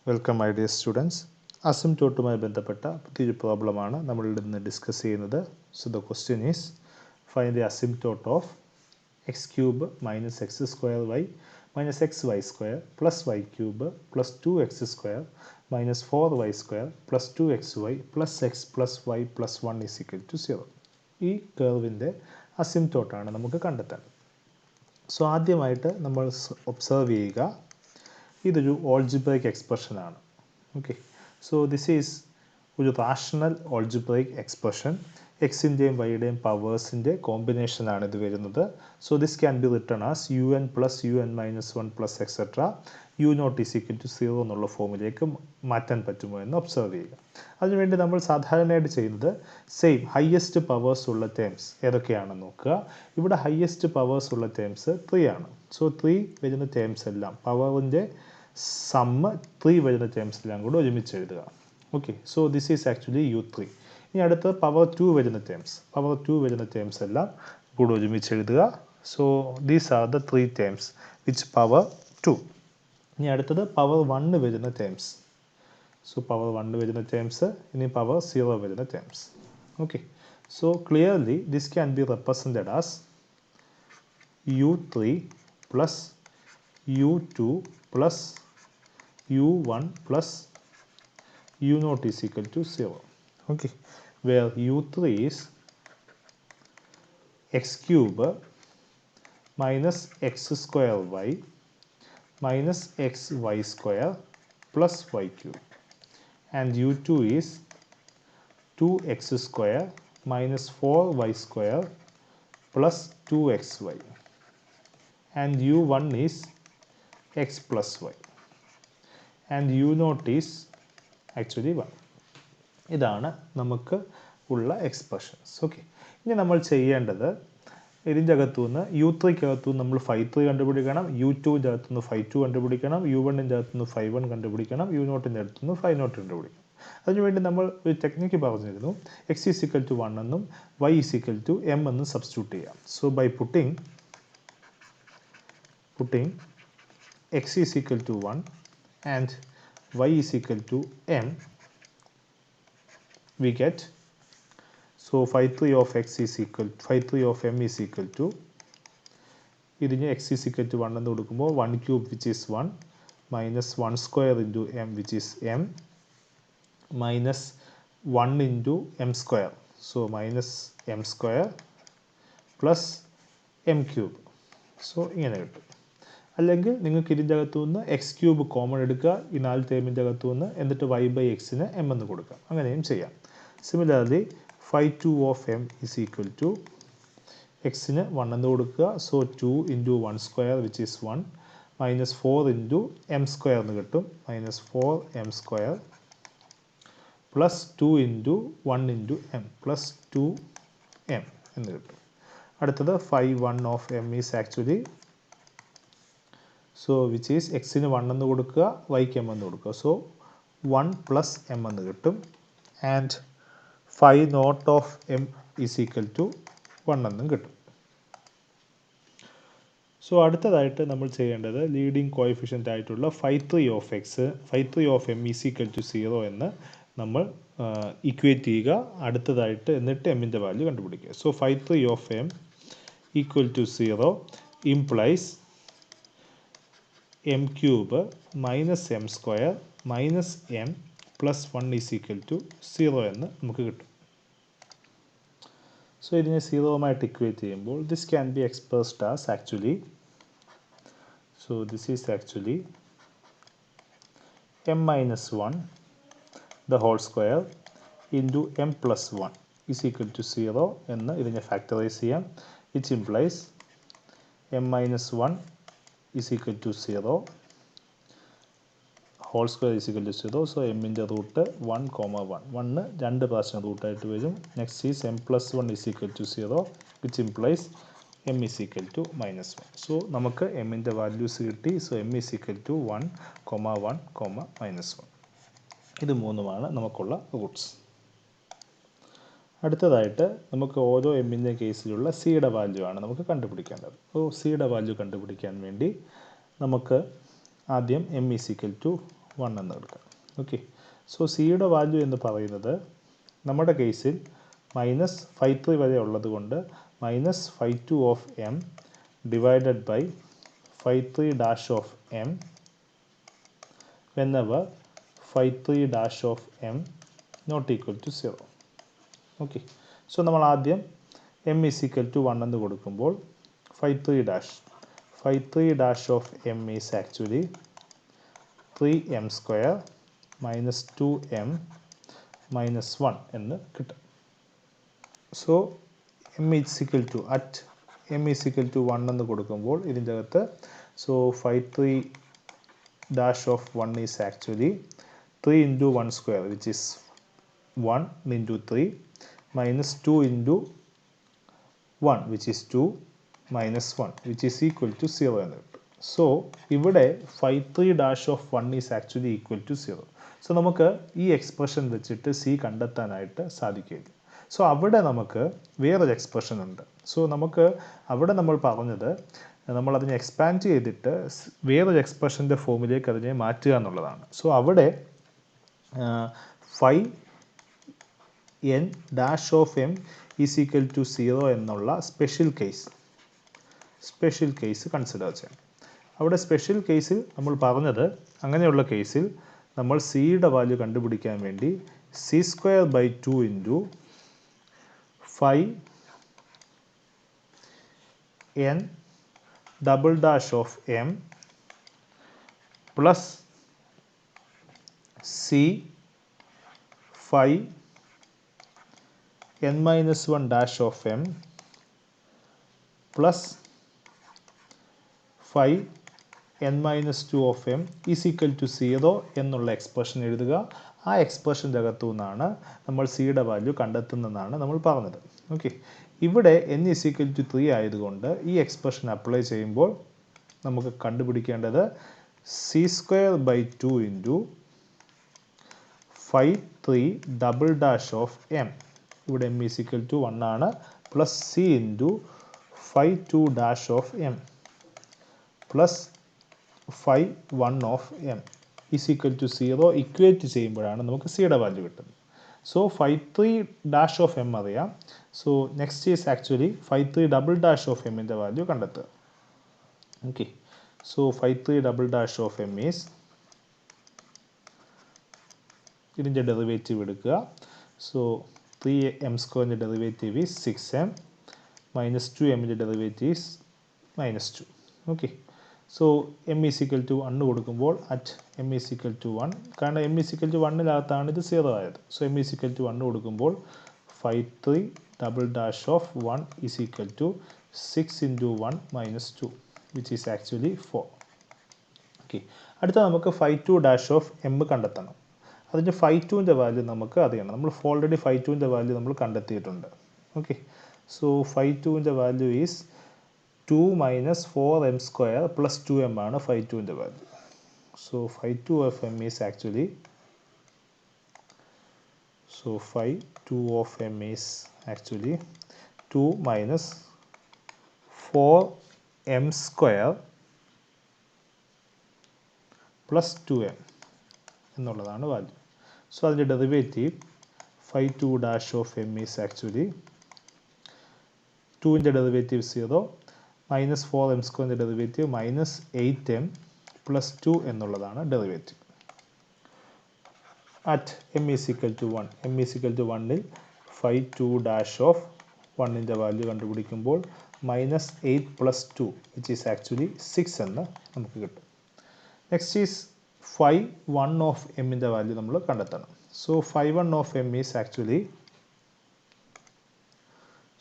Welcome my dear students. അസിംപ്റ്റോട്ടുമായി ബന്ധപ്പെട്ട പുതിയൊരു പ്രോബ്ലമാണ് നമ്മൾ ഇന്ന് ഡിസ്കസ് ചെയ്യുന്നത്. So the question is find the asymptote of x cube minus x square y minus x y square plus y cube plus 2x square minus 4y square plus 2xy plus x plus y plus 1 is equal to 0. ഈ കർവിൻ്റെ അസിംപ്റ്റോട്ടാണ് നമുക്ക് കണ്ടെത്തേണ്ടത്. So ആദ്യമായിട്ട് നമ്മൾ observe ചെയ്യുക, ഇതൊരു algebraic എക്സ്പ്രഷനാണ്. Okay, so this is ഒരു rational algebraic expression. എക്സിൻ്റെയും വൈയുടെയും പവേഴ്സിൻ്റെ കോമ്പിനേഷനാണ് ഇത് വരുന്നത്. സോ ദിസ് ക്യാൻ ബി റിട്ടൺ ആസ് UN plus UN minus 1 plus etcetera U0 is equal to 0 എന്നുള്ള ഫോമിലേക്ക് മാറ്റാൻ പറ്റുമോ എന്ന് ഒബ്സർവ് ചെയ്യുക. അതിനുവേണ്ടി നമ്മൾ സാധാരണയായിട്ട് ചെയ്യുന്നത് സെയിം ഹയസ്റ്റ് പവേഴ്സ് ഉള്ള ടേംസ് ഏതൊക്കെയാണെന്ന് നോക്കുക. ഇവിടെ ഹയസ്റ്റ് പവേഴ്സ് ഉള്ള ടേംസ് 3 ആണ്. സോ 3 വരുന്ന ടേംസ് എല്ലാം പവറിൻ്റെ സമ്മ് 3 വരുന്ന ടേംസ് എല്ലാം കൂടെ ഒരുമിച്ച് എഴുതുക. Okay, so this is actually U3. ഇനി അടുത്ത് പവർ 2 വരുന്ന ടേംസ് എല്ലാം കൂടെ ഒരുമിച്ച് എഴുതുക. So these are the 3 terms which power 2. ഇനി അടുത്തത് പവർ 1 വരുന്ന ടേംസ്. സോ പവർ 1 വരുന്ന ടേംസ്, ഇനി പവർ 0 വരുന്ന terms. Okay, so clearly this can be represented as U3 plus U2 plus U1 plus U0 is equal to 0. Okay, where U3 is x cube minus x square y minus xy square plus y cube, and U2 is 2x square minus 4y square plus 2xy, and U1 is x plus y, and U0 is actually 1. ഇതാണ് നമുക്ക് ഉള്ള expressions. Okay, ഇനി നമ്മൾ ചെയ്യേണ്ടത് ഇതിൻ്റെ അകത്തുനിന്ന് U3ക്ക് അകത്തുനിന്ന് നമ്മൾ 5 കണ്ടുപിടിക്കണം, U2ൻ്റെ അകത്തുനിന്ന് 5 കണ്ടുപിടിക്കണം, U1ൻ്റെ അകത്തുനിന്ന് 5 കണ്ടുപിടിക്കണം, U0ൻ്റെ അകത്തുനിന്ന് 5 കണ്ടുപിടിക്കണം. അതിനുവേണ്ടി നമ്മൾ ഒരു ടെക്നിക്ക് പറഞ്ഞിരുന്നു. x ഈസ് ഈക്വൽ ടു 1 എന്നും y is equal to m എന്നും സബ്സ്റ്റിറ്റ്യൂട്ട് ചെയ്യാം. So by putting x is equal to 1 and y is equal to m, we get, so 5 3 of m is equal to, ഇതിന് x is equal to 1 എന്ന് കൊടുക്കുമ്പോൾ 1 cube which is 1 minus 1 square into m which is m minus 1 into m square, so minus m square plus m cube. So ഇങ്ങനെ കിട്ടും. അല്ലെങ്കിൽ നിങ്ങൾക്ക് ഇതിൻ്റെ അകത്തുനിന്ന് X cube common എടുക്കുക, ഈ 4 ടേമിൻ്റെ അകത്തുനിന്ന്, എന്നിട്ട് y ബൈ എക്സിന് m എന്ന് കൊടുക്കാം. അങ്ങനെയും ചെയ്യാം. Similarly 5 2 of m is equal to എക്സിന് 1 എന്ന് കൊടുക്കുക. So 2 into 1 square which is 1 minus 4 into m square എന്ന് കിട്ടും, minus 4m square plus 2 into 1 into m plus 2m എന്ന് കിട്ടും. അടുത്തത് 5 1 of m is actually, so which is എക്സിന് 1 എന്ന് കൊടുക്കുക, വൈക്ക് m എന്ന് കൊടുക്കുക. സോ 1 പ്ലസ് m എന്ന് കിട്ടും. And 5 not of m is equal to 1 എന്നും കിട്ടും. സോ അടുത്തതായിട്ട് നമ്മൾ ചെയ്യേണ്ടത് ലീഡിങ് കോഎഫിഷ്യൻ്റ് ആയിട്ടുള്ള 5 3 of m is equal to 0 എന്ന് നമ്മൾ ഇക്വേറ്റ് ചെയ്യുക. അടുത്തതായിട്ട് എന്നിട്ട് എമ്മിൻ്റെ വാല്യൂ കണ്ടുപിടിക്കുക. So 5 3 of m equal to 0 implies m cube minus m square minus m plus 1 is equal to 0 എന്ന് നമുക്ക് കിട്ടും. സോ ഇതിനെ 0 ഇക്വേറ്റ് ചെയ്യുമ്പോൾ this can be expressed as actually, so this is actually m minus 1 the whole square into m plus 1 is equal to 0 എന്ന് ഇതിനെ factorise ചെയ്യാം. Which implies m minus 1 is equal to 0, whole square is equal to 0. So mൻ്റെ root 1 1 2 പ്രാവശ്യം റൂട്ടായിട്ട് വരും. Next is m plus 1 is equal to 0 which implies m is equal to minus 1. So നമുക്ക് mൻ്റെ values കിട്ടി. So m is equal to 1 1 minus 1. ഇത് മൂന്നുമാണ് നമുക്കുള്ള Roots. അടുത്തതായിട്ട് നമുക്ക് ഓരോ എമ്മിൻ്റെ കേസിലുള്ള സിയുടെ വാല്യൂ ആണ് നമുക്ക് കണ്ടുപിടിക്കേണ്ടത്. സിയുടെ വാല്യൂ കണ്ടുപിടിക്കാൻ വേണ്ടി നമുക്ക് ആദ്യം m ഈസ് ഈക്വൽ ടു 1 എന്ന് എടുക്കാം. ഓക്കെ, സോ സിയുടെ വാല്യൂ എന്ന് പറയുന്നത് നമ്മുടെ കേസിൽ -53 വരെ ഉള്ളത് കൊണ്ട് -52 of M divided by 53 dash of M whenever 53 dash of m not equal to 0. Okay, so നമ്മൾ ആദ്യം m is equal to 1 എന്ന് കൊടുക്കുമ്പോൾ 53 dash of m is actually 3m square minus 2m minus 1 എന്ന് കിട്ടും. So m is equal to m is equal to 1 എന്ന് കൊടുക്കുമ്പോൾ ഇതിൻ്റെ അകത്ത് so 53 dash of 1 is actually 3 into 1 square, which is 1 into 3 minus 2 into 1, which is 2 minus 1, which is equal to 0 എന്ന് കിട്ടും. So ഇവിടെ 53 dash of 1 is actually equal to 0. So നമുക്ക് ഈ expression വെച്ചിട്ട് സി കണ്ടെത്താനായിട്ട് സാധിക്കില്ല. സോ അവിടെ നമുക്ക് വേറൊരു എക്സ്പ്രഷൻ ഉണ്ട്. സോ നമുക്ക് അവിടെ നമ്മൾ പറഞ്ഞത് നമ്മളതിനെ എക്സ്പാൻഡ് ചെയ്തിട്ട് വേറൊരു എക്സ്പ്രഷൻ്റെ ഫോമിലേക്ക് അതിനെ മാറ്റുക എന്നുള്ളതാണ്. സോ അവിടെ 5n dash of M is equal to 0 എന്നുള്ള സ്പെഷ്യൽ കേസ് കൺസിഡർ ചെയ്യണം. അവിടെ സ്പെഷ്യൽ കേസിൽ നമ്മൾ പറഞ്ഞത് അങ്ങനെയുള്ള കേസിൽ നമ്മൾ സിയുടെ വാല്യൂ കണ്ടുപിടിക്കാൻ വേണ്ടി c²/2 into 5n double dash of m plus c 5n minus 1 dash of m plus 5n minus 2 of m is equal to 0 എന്നുള്ള എക്സ്പ്രഷൻ എഴുതുക. ആ എക്സ്പ്രഷൻ്റെ അകത്തു നിന്നാണ് നമ്മൾ സിയുടെ വാല്യൂ കണ്ടെത്തുന്നതെന്നാണ് നമ്മൾ പറഞ്ഞത്. ഓക്കെ, ഇവിടെ n is equal to 3 ആയതുകൊണ്ട് ഈ എക്സ്പ്രഷൻ അപ്ലൈ ചെയ്യുമ്പോൾ നമുക്ക് കണ്ടുപിടിക്കേണ്ടത് c²/2 into 53 double dash of M, ഇവിടെ m is equal to 1 ആണ്, plus c into 52 dash of M plus 51 of M is equal to 0 equate ചെയ്യുമ്പോഴാണ് നമുക്ക് സിയുടെ വാല്യൂ കിട്ടുന്നത്. സോ 53 ഡാഷ് ഓഫ് എം അറിയാം. So next is actually 53 double dash of എമ്മിൻ്റെ value കണ്ടെത്തുക. Okay, so 53 double dash of M is ഇതിൻ്റെ derivative എടുക്കുക. So 3m² derivative is 6m minus 2mൻ്റെ derivative is -2. Okay, so m is equal to 1 കൊടുക്കുമ്പോൾ at m is equal to 1, കാരണം m is equal to 1-ലാണ് ഇത് 0 ആയത്. So m is equal to 1 കൊടുക്കുമ്പോൾ 53 double dash of 1 is equal to 6 into 1 minus 2, which is actually 4. Okay, അടുത്ത നമുക്ക് 52 dash of m കണ്ടെത്തണം. അതിൻ്റെ 52ൻ്റെ value നമുക്ക് അറിയണം. നമ്മൾ ഓൾറെഡി 52ൻ്റെ വാല്യൂ നമ്മൾ കണ്ടെത്തിയിട്ടുണ്ട്. ഓക്കെ, സോ 52ൻ്റെ value is 2 minus 4m² plus 2m ആണ് 52ൻ്റെ value. So 52 of m is actually 2 minus 4m² plus 2m എന്നുള്ളതാണ് വാല്യൂ. സോ അതിൻ്റെ derivative 52 dash of m is actually 2ൻ്റെ derivative 0 minus 4m² derivative minus 8m plus 2 എന്നുള്ളതാണ് derivative. At m is equal to 1, m is equal to 1-ൽ 52 dash of 1ൻ്റെ value കണ്ടുപിടിക്കുമ്പോൾ minus 8 plus 2 which is actually 6 എന്ന് നമുക്ക് കിട്ടും. Next is 51 of എമ്മിൻ്റെ value നമ്മൾ കണ്ടെത്തണം. So 51 of M is actually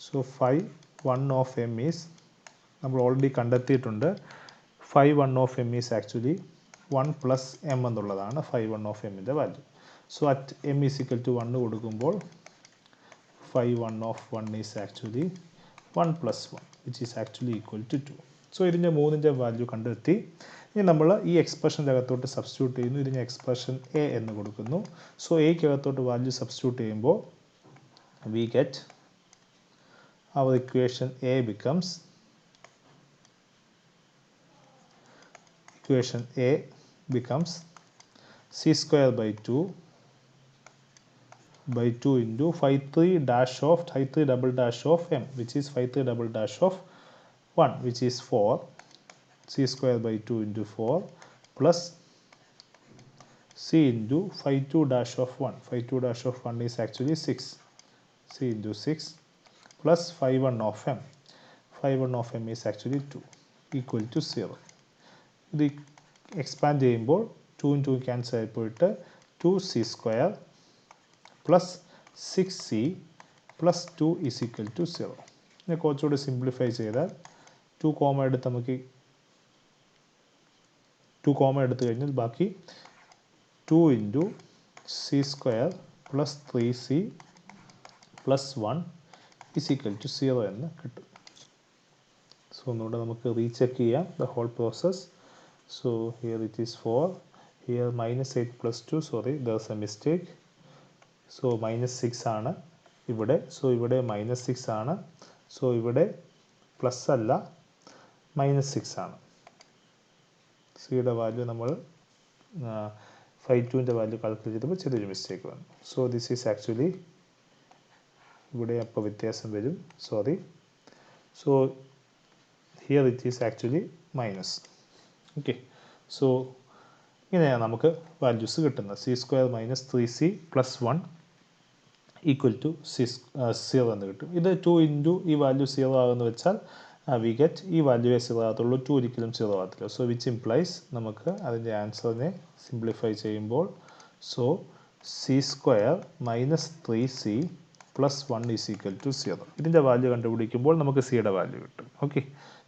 51 of M is നമ്മൾ ഓൾറെഡി കണ്ടെത്തിയിട്ടുണ്ട്. 51 of M is actually 1 plus M എന്നുള്ളതാണ് 51 ഓഫ് എമ്മിൻ്റെ value. So at M is equal to 1 കൊടുക്കുമ്പോൾ 51 of 1 is actually 1 plus 1 which is actually equal to 2. So ഇതിൻ്റെ 3ൻ്റെ value കണ്ടെത്തി. ഇനി നമ്മൾ ഈ എക്സ്പ്രഷൻ്റെ അകത്തോട്ട് സബ്സ്റ്റിറ്റ്യൂട്ട് ചെയ്യുന്നു. ഇതിന് എക്സ്പ്രഷൻ എ എന്ന് കൊടുക്കുന്നു. സോ എക്കകത്തോട്ട് വാല്യൂ സബ്സ്റ്റിറ്റ്യൂട്ട് ചെയ്യുമ്പോൾ we get our equation A becomes c square by 2 into phi 3 dash of phi 3 double dash of m, which is phi 3 double dash of 1, which is 4. C square by 2 into 4 plus c into phi 2 dash of 1. Phi 2 dash of 1 is actually 6. C into 6 plus phi 1 of m. Phi 1 of m is actually 2 equal to 0. ഇത് expand ചെയ്യുമ്പോൾ 2 2 cancel ആയി പോയിട്ട് 2c square plus 6c plus 2 is equal to 0. ഇതിനെ കുറച്ചുകൂടി simplify ചെയ്താൽ 2 comma എടുത്ത് നമുക്ക് 2 comma എടുത്തു കഴിഞ്ഞാൽ ബാക്കി 2 into c square plus 3c plus 1 is equal to 0 എന്ന് കിട്ടും. സോ ഒന്നുകൂടെ നമുക്ക് റീചെക്ക് ചെയ്യാം the whole process. So here it is 4, here minus 8 plus 2, sorry there's a mistake. So minus 6 ആണ് ഇവിടെ, സോ ഇവിടെ minus 6 ആണ്, സോ ഇവിടെ പ്ലസ് അല്ല minus 6 ആണ്. സിയുടെ വാല്യൂ നമ്മൾ phi 2ൻ്റെ വാല്യൂ കാൽക്കുലേറ്റ് ചെയ്തപ്പോൾ ചെറിയൊരു മിസ്റ്റേക്ക് വന്നു. സോ ദിസ് ഈസ് ആക്ച്വലി ഇവിടെ അപ്പോൾ വ്യത്യാസം വരും, sorry. So here it is actually minus. Okay, so ഇങ്ങനെയാണ് നമുക്ക് വാല്യൂസ് കിട്ടുന്നത്. c square minus 3c plus 1 equal to 0 എന്ന് കിട്ടും. ഇത് 2 ഇൻറ്റു ഈ വാല്യൂ 0 ആകുമെന്ന് വെച്ചാൽ വി ഗെറ്റ് ഈ വാല്യൂവേ 0 ആകത്തുള്ളൂ, 2 ഒരിക്കലും 0 ആകത്തില്ല. സോ വിച്ച് ഇംപ്ലൈസ് നമുക്ക് അതിൻ്റെ ആൻസറിനെ സിംപ്ലിഫൈ ചെയ്യുമ്പോൾ so c square minus 3c plus 1 is equal to 0. ഇതിൻ്റെ വാല്യൂ കണ്ടുപിടിക്കുമ്പോൾ നമുക്ക് സിയുടെ വാല്യൂ കിട്ടും. ഓക്കെ,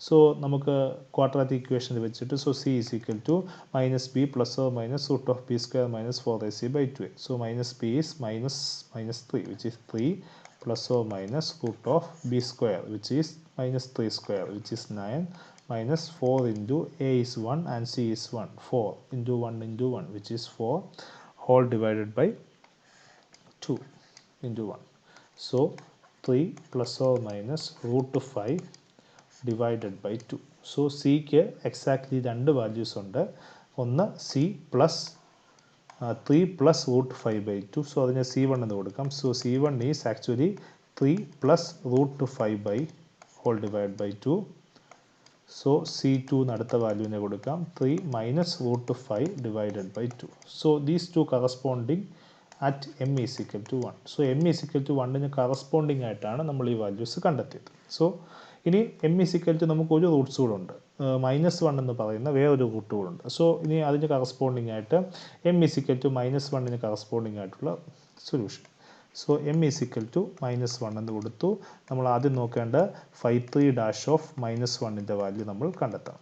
സോ നമുക്ക് ക്വാഡ്രാറ്റിക് ഇക്വേഷൻ വെച്ചിട്ട് so c is equal to minus B plus or minus root of B square minus 4ac by 2a. So minus B is minus 3 which is 3 plus or minus root of b square which is minus 3 square which is 9 minus 4 into a is 1 and c is 1. 4 into 1 into 1 which is 4 whole divided by 2 into 1. So 3 plus or minus root 5 divided by 2. So c ക്ക് exactly രണ്ട് values ഉണ്ട്. ഒന്ന് c plus 3 plus root 5 by 2. So അതിനെ c1 എന്ന് കൊടുക്കാം. So c1 is actually 3 plus root 5 by whole divided by 2. So c2 ന് അടുത്ത വാല്യൂവിനെ കൊടുക്കാം 3 minus root 5 divided by 2. So these two corresponding at m is equal to 1. So m is equal to 1 ന് corresponding ആയിട്ടാണ് നമ്മൾ ഈ values കണ്ടെത്തിയത്. So ഇനി m is equal to നമുക്ക് ഒരു റൂട്ട്സ് കൂടെ ഉണ്ട്, -1 എന്ന് പറയുന്ന വേറൊരു റൂട്ട് കൂടെ ഉണ്ട്. സോ ഇനി അതിന് കറസ്പോണ്ടിങ് ആയിട്ട് m is equal to -1 ന് കറസ്പോണ്ടിങ് ആയിട്ടുള്ള solution. So m is equal to -1 എന്ന് കൊടുത്തു. നമ്മൾ ആദ്യം നോക്കേണ്ട phi 3 dash of -1ൻ്റെ വാല്യൂ നമ്മൾ കണ്ടെത്തണം.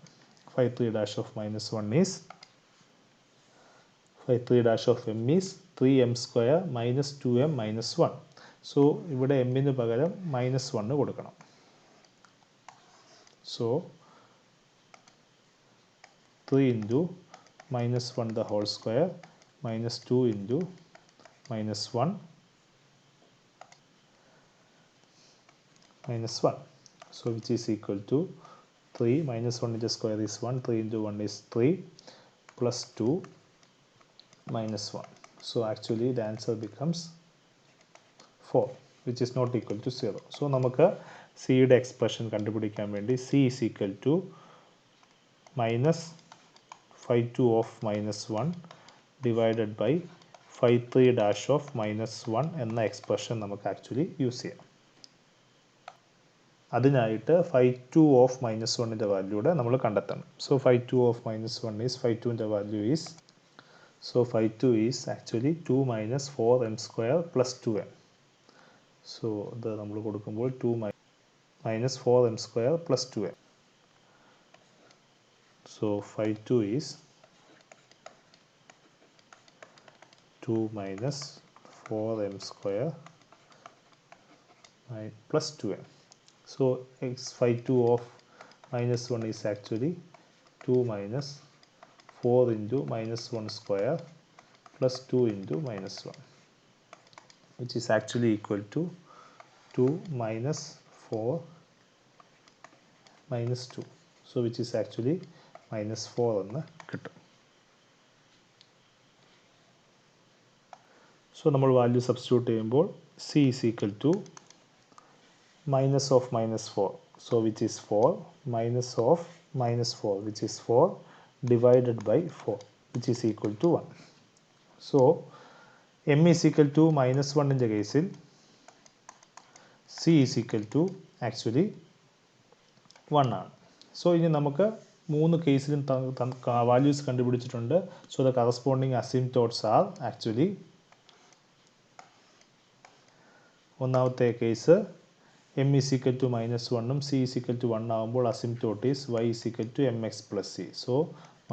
phi 3 dash of -1 is phi 3 dash of m is 3m square minus 2m minus 1. So ഇവിടെ m-ന് പകരം -1 കൊടുക്കണം. So 3 into -1 the whole square minus 2 into -1 minus 1. So which is equal to 3 minus 1 into square is 1, 3 into 1 is 3 plus 2 minus 1. So actually the answer becomes 4 which is not equal to 0. So നമുക്ക് സിയുടെ expression കണ്ടുപിടിക്കാൻ വേണ്ടി c is equal to minus phi 2 of -1 divided by phi 3 dash of -1 എന്ന expression നമുക്ക് actually use ചെയ്യാം. അതിനായിട്ട് phi 2 of -1ൻ്റെ വാല്യൂടെ നമ്മൾ കണ്ടെത്തണം. So phi 2 of -1 is phi 2ൻ്റെ value is so phi 2 is actually 2 minus 4m square plus 2m. So ഇത് നമ്മൾ കൊടുക്കുമ്പോൾ 2 minus 4m square plus 2m. So phi 2 is 2 minus 4m square plus 2m. So phi 2 of -1 is actually 2 minus 4 into -1 square plus 2 into -1, which is actually equal to 2 minus 4 minus 2. So which is actually -4 എന്ന് കിട്ടും. So നമ്മൾ value substitute ചെയ്യുമ്പോൾ c is equal to minus of minus 4, so which is 4, minus of minus 4, which is 4, divided by 4, which is equal to 1. So m is equal to minus 1 in the case, c is equal to actually 1 ആണ്. So ഇനി നമുക്ക് മൂന്ന് കേസിലും values കണ്ടുപിടിച്ചിട്ടുണ്ട്. So the corresponding asymptotes are actually, ഒന്നാമത്തെ case m is equal to minus 1 c is equal to 1 ആകുമ്പോൾ asymptote is y is equal to mx plus c. So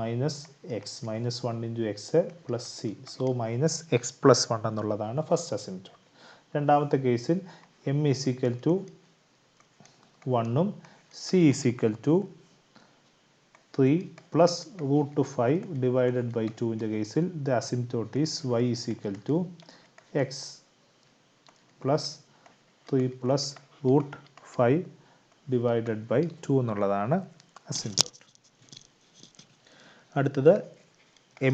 minus x, minus 1 into x plus c. So minus x plus 1 എന്നുള്ളതാണ് first asymptote. രണ്ടാമത്തെ കേസിൽ m is equal to 1 c is equal to 3 plus root 5 divided by 2 in the കേസിൽ the asymptote is y is equal to x plus 3 plus root 5 divided by 2 എന്നുള്ളതാണ് asymptote. അടുത്തത്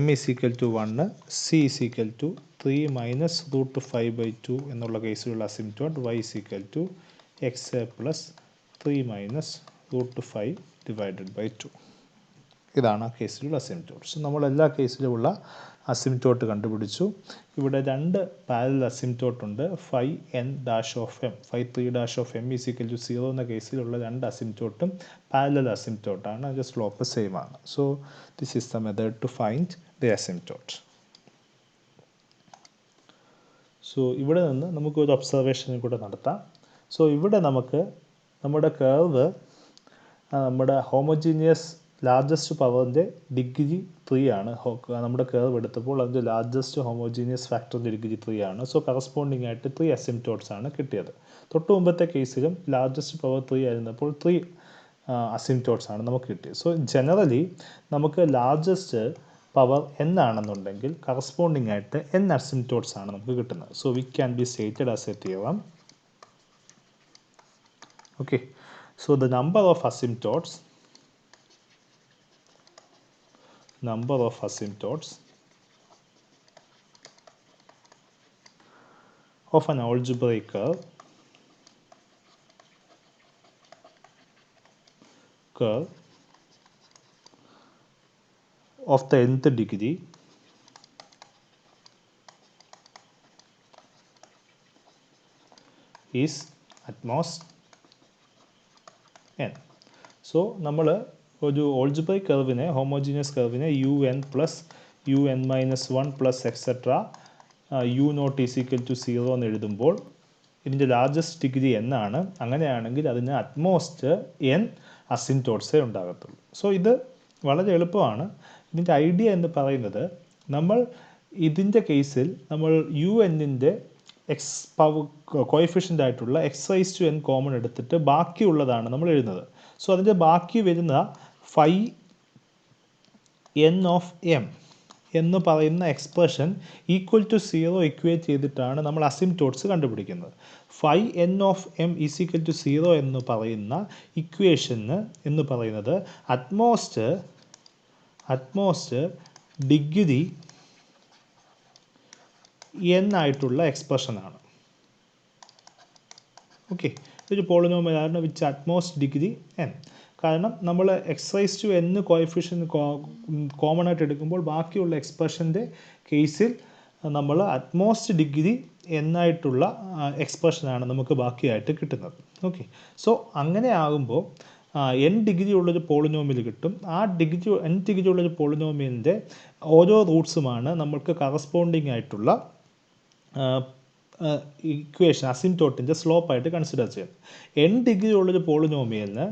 m is equal to 1, c is equal to 3 minus root 5 by 2 എന്നുള്ള കേസിലുള്ള asymptote y is equal to x plus 3 minus root 5 divided by 2. ഇതാണ് ആ കേസിലുള്ള asymptote. So നമ്മൾ എല്ലാ കേസിലുമുള്ള അസിംപ്റ്റോട്ട് കണ്ടുപിടിച്ചു. ഇവിടെ രണ്ട് പാരലൽ അസിംപ്റ്റോട്ട് ഉണ്ട്. phi n dash of m, phi 3 dash of m is equal to 0 എന്ന കേസിലുള്ള രണ്ട് അസിംപ്റ്റോട്ടും പാരലൽ അസിംപ്റ്റോട്ടാണ്. അതിൻ്റെ സ്ലോപ്പ് സെയിം ആണ്. So this is the method to find the asymptote. So ഇവിടെ നിന്ന് നമുക്ക് ഒരു ഒബ്സർവേഷനും കൂടെ നടത്താം. സോ ഇവിടെ നമുക്ക് നമ്മുടെ കർവ് നമ്മുടെ ഹോമോജീനിയസ് ലാർജസ്റ്റ് പവറിൻ്റെ ഡിഗ്രി 3 ആണ്. നമ്മുടെ കർവ് എടുത്തപ്പോൾ അതിൻ്റെ ലാർജസ്റ്റ് ഹോമോജീനിയസ് ഫാക്ടറിൻ്റെ ഡിഗ്രി 3 ആണ്. സോ കറസ്പോണ്ടിങ് ആയിട്ട് 3 അസിംപ്റ്റോട്ട്സ് ആണ് കിട്ടിയത്. തൊട്ട് മുമ്പത്തെ കേസിലും ലാർജസ്റ്റ് പവർ 3 ആയിരുന്നപ്പോൾ 3 അസിംപ്റ്റോട്ട്സ് ആണ് നമുക്ക് കിട്ടിയത്. സോ ജനറലി നമുക്ക് ലാർജസ്റ്റ് പവർ n ആണെന്നുണ്ടെങ്കിൽ കറസ്പോണ്ടിങ് ആയിട്ട് n അസിംപ്റ്റോട്ട്സ് ആണ് നമുക്ക് കിട്ടുന്നത്. So we can be stated as A theorem. Okay, so the number of asymptotes of an algebraic curve of the nth degree is at most n. So നമ്മൾ ഒരു algebraic കർവിനെ, homogeneous കർവിനെ u n plus u n minus 1 plus etcetera u naught is equal to 0 എന്ന് എഴുതുമ്പോൾ ഇതിൻ്റെ largest degree n ആണ്. അങ്ങനെയാണെങ്കിൽ അതിന് അറ്റ്മോസ്റ്റ് n അസിംപ്റ്റോട്ട്സേ ഉണ്ടാകത്തുള്ളൂ. സോ ഇത് വളരെ എളുപ്പമാണ്. ഇതിൻ്റെ ഐഡിയ എന്ന് പറയുന്നത്, നമ്മൾ ഇതിൻ്റെ കേസിൽ നമ്മൾ യു എന്നിൻ്റെ എക്സ് പവർ കോഎഫിഷ്യൻ്റ് ആയിട്ടുള്ള X raise to n common എടുത്തിട്ട് ബാക്കിയുള്ളതാണ് നമ്മൾ എഴുതുന്നത്. സോ അതിൻ്റെ ബാക്കി വരുന്ന phi n of m എന്ന് പറയുന്ന എക്സ്പ്രഷൻ ഈക്വൽ ടു 0 ഇക്വേറ്റ് ചെയ്തിട്ടാണ് നമ്മൾ അസിംപ്റ്റോട്ട്സ് കണ്ടുപിടിക്കുന്നത്. phi n of m is equal to 0 എന്ന് പറയുന്ന ഇക്വേഷന് എന്ന് പറയുന്നത് അറ്റ്മോസ്റ്റ് ഡിഗ്രി n ആയിട്ടുള്ള എക്സ്പ്രഷനാണ്. ഓക്കെ, ഇതൊരു പോളിനോമിയലാണ് വിച്ച് അറ്റ്മോസ്റ്റ് ഡിഗ്രി n. കാരണം നമ്മൾ X raise to n coefficient common ആയിട്ട് എടുക്കുമ്പോൾ ബാക്കിയുള്ള എക്സ്പ്രഷൻ്റെ കേസിൽ നമ്മൾ അറ്റ്മോസ്റ്റ് ഡിഗ്രി n ആയിട്ടുള്ള എക്സ്പ്രഷനാണ് നമുക്ക് ബാക്കിയായിട്ട് കിട്ടുന്നത്. ഓക്കെ, സോ അങ്ങനെ ആകുമ്പോൾ n ഡിഗ്രി ഉള്ളൊരു പോളിനോമിയൽ കിട്ടും. ആ n ഡിഗ്രി ഉള്ളൊരു പോളിനോമിയലിൻ്റെ ഓരോ റൂട്ട്സുമാണ് നമ്മൾക്ക് കറസ്പോണ്ടിങ് ആയിട്ടുള്ള ഇക്വേഷൻ അസിംപ്റ്റോട്ടിൻ്റെ സ്ലോപ്പായിട്ട് കൺസിഡർ ചെയ്യുന്നത്. n ഡിഗ്രി ഉള്ളൊരു പോളിനോമിയലിന്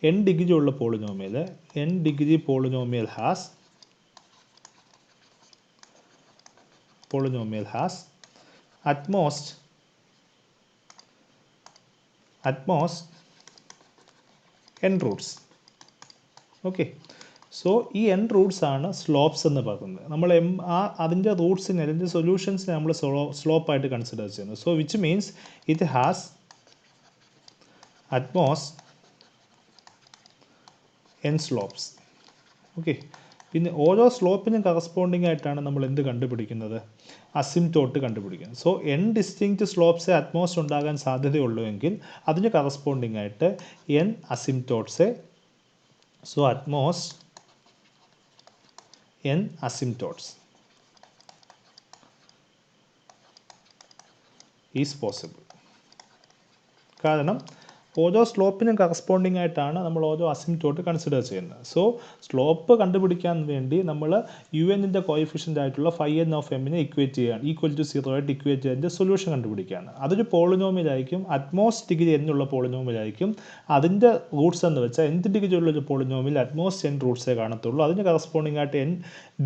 n degree polynomial has utmost n Roots. Okay, so ഈ n റൂട്ട്സ് ആണ് സ്ലോപ്സ് എന്ന് പറയുന്നത്. നമ്മൾ അതിൻ്റെ റൂട്ട്സിനെ, അതിൻ്റെ സൊല്യൂഷൻസിനെ നമ്മൾ സ്ലോപ്പായിട്ട് കൺസിഡർ ചെയ്യുന്നത്. So which means it has utmost n slopes. Okay, പിന്നെ ഓരോ സ്ലോപ്പിനും കറസ്പോണ്ടിങ് ആയിട്ടാണ് നമ്മൾ എന്ത് കണ്ടുപിടിക്കുന്നത്, അസിംപ്റ്റോട്ട് കണ്ടുപിടിക്കുന്നത്. സോ n ഡിസ്റ്റിങ്ക്റ്റ് സ്ലോപ്സേ അറ്റ്മോസ്റ്റ് ഉണ്ടാകാൻ സാധ്യതയുള്ളൂ എങ്കിൽ അതിന് കറസ്പോണ്ടിങ് ആയിട്ട് n അസിംപ്റ്റോട്ട്സേ, so at most n asymptotes is possible. കാരണം ഓരോ സ്ലോപ്പിനും കറസ്പോണ്ടിങ് ആയിട്ടാണ് നമ്മൾ ഓരോ അസിംപ്റ്റോട്ട് കൺസിഡർ ചെയ്യുന്നത്. സോ സ്ലോപ്പ് കണ്ടുപിടിക്കാൻ വേണ്ടി നമ്മൾ യു എന്നിൻ്റെ കോയിഫിഷ്യൻ്റ് ആയിട്ടുള്ള ഫൈ എൻ ഓഫ് എമ്മിനെ ഇക്വേറ്റ് ചെയ്യുകയാണ്, ഈക്വൽ ടു 0 ആയിട്ട് ഇക്വേറ്റ് ചെയ്തതിൻ്റെ സൊല്യൂഷൻ കണ്ടുപിടിക്കുകയാണ്. അതൊരു പോളിനോമിയലായിരിക്കും, അറ്റ്മോസ്റ്റ് ഡിഗ്രി എന്നുള്ള പോളിനോമിയലായിരിക്കും. അതിൻ്റെ റൂട്ട്സ് എന്ന് വെച്ചാൽ nth ഡിഗ്രി ഉള്ളൊരു പോളിനോമിയൽ അറ്റ്മോസ്റ്റ് n റൂട്ട്സേ കാണത്തുള്ളൂ. അതിന് കറസ്പോണ്ടിങ് ആയിട്ട് n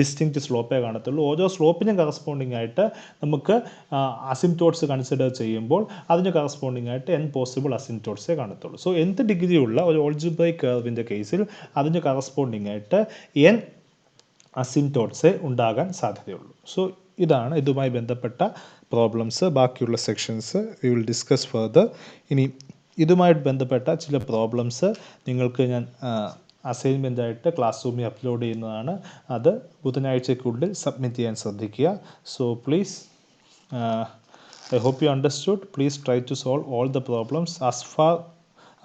ഡിസ്റ്റിങ്ക്റ്റ് സ്ലോപ്പേ കാണത്തുള്ളൂ. ഓരോ സ്ലോപ്പിനും കറസ്പോണ്ടിങ് ആയിട്ട് നമുക്ക് അസിംപ്റ്റോട്ട്സ് കൺസിഡർ ചെയ്യുമ്പോൾ അതിന് കറസ്പോണ്ടിങ് ആയിട്ട് n പോസിബിൾ അസിംപ്റ്റോട്ട്സേ കാണത്തുള്ളൂ. സോ nth ഡിഗ്രി ഉള്ള ഒരു ഓൾജിബ്രൈക് കർവിൻ്റെ കേസിൽ അതിന് കറസ്പോണ്ടിങ് ആയിട്ട് n അസിംപ്റ്റോട്ട്സേ ഉണ്ടാകാൻ സാധ്യതയുള്ളൂ. സോ ഇതാണ് ഇതുമായി ബന്ധപ്പെട്ട പ്രോബ്ലംസ്. ബാക്കിയുള്ള sections we will discuss further. ഇനി ഇതുമായിട്ട് ബന്ധപ്പെട്ട ചില പ്രോബ്ലംസ് നിങ്ങൾക്ക് ഞാൻ അസൈൻമെൻ്റായിട്ട് ക്ലാസ് റൂമിൽ അപ്ലോഡ് ചെയ്യുന്നതാണ്. അത് ബുധനാഴ്ചയ്ക്കുള്ളിൽ സബ്മിറ്റ് ചെയ്യാൻ ശ്രദ്ധിക്കുക. So please, I hope you understood. Please try to solve all the problems as far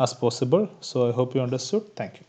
as possible. So I hope you understood. Thank you.